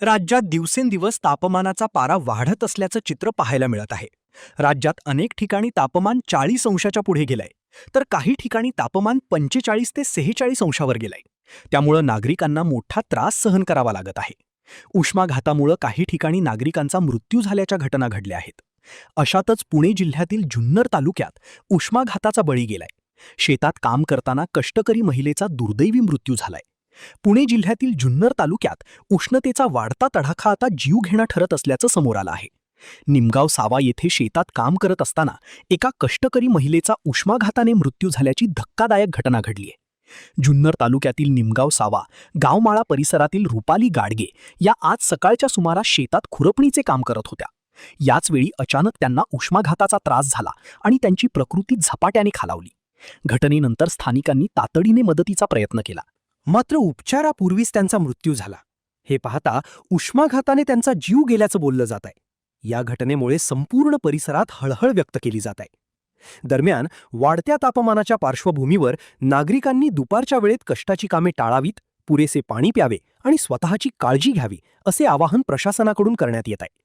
राज्यात दिवसेंदिवस तापमानाचा पारा वाढत असल्याचं चित्र पाहायला मिळत आहे. राज्यात अनेक ठिकाणी तापमान 40 अंशाच्या पुढे गेलंय, तर काही ठिकाणी तापमान 45 ते 46 अंशावर गेलंय. त्यामुळं नागरिकांना मोठा त्रास सहन करावा लागत आहे. उष्माघातामुळं काही ठिकाणी नागरिकांचा मृत्यू झाल्याच्या घटना घडल्या आहेत. अशातच पुणे जिल्ह्यातील जुन्नर तालुक्यात उष्माघाताचा बळी गेलाय. शेतात काम करताना कष्टकरी महिलेचा दुर्दैवी मृत्यू झालाय. पुणे जिल्ह्यातील जुन्नर तालुक्यात उष्णतेचा वाढता तडाखा आता जीवघेणा ठरत असल्याचं समोर आलं आहे. निमगाव सावा येथे शेतात काम करत असताना एका कष्टकरी महिलेचा उष्माघाताने मृत्यू झाल्याची धक्कादायक घटना घडली आहे. जुन्नर तालुक्यातील निमगाव सावा गावमाळा परिसरातील रुपाली गाडगे या आज सकाळच्या सुमारास शेतात खुरपणीचे काम करत होत्या. याच वेळी अचानक त्यांना उष्माघाताचा त्रास झाला आणि त्यांची प्रकृती झपाट्याने खालावली. घटनेनंतर स्थानिकांनी तातडीने मदतीचा प्रयत्न केला, मात्र उपचारापूर्वीच त्यांचा मृत्यू झाला. हे पाहता उष्माघाताने त्यांचा जीव गेल्याचं बोललं जात आहे. या घटनेमुळे संपूर्ण परिसरात हळहळ व्यक्त केली जात आहे. दरम्यान वाढत्या तापमानाच्या पार्श्वभूमीवर नागरिकांनी दुपारच्या वेळेत कष्टाची कामे टाळावीत, पुरेसे पाणी प्यावे आणि स्वतःची काळजी घ्यावी असे आवाहन प्रशासनाकडून करण्यात येत आहे.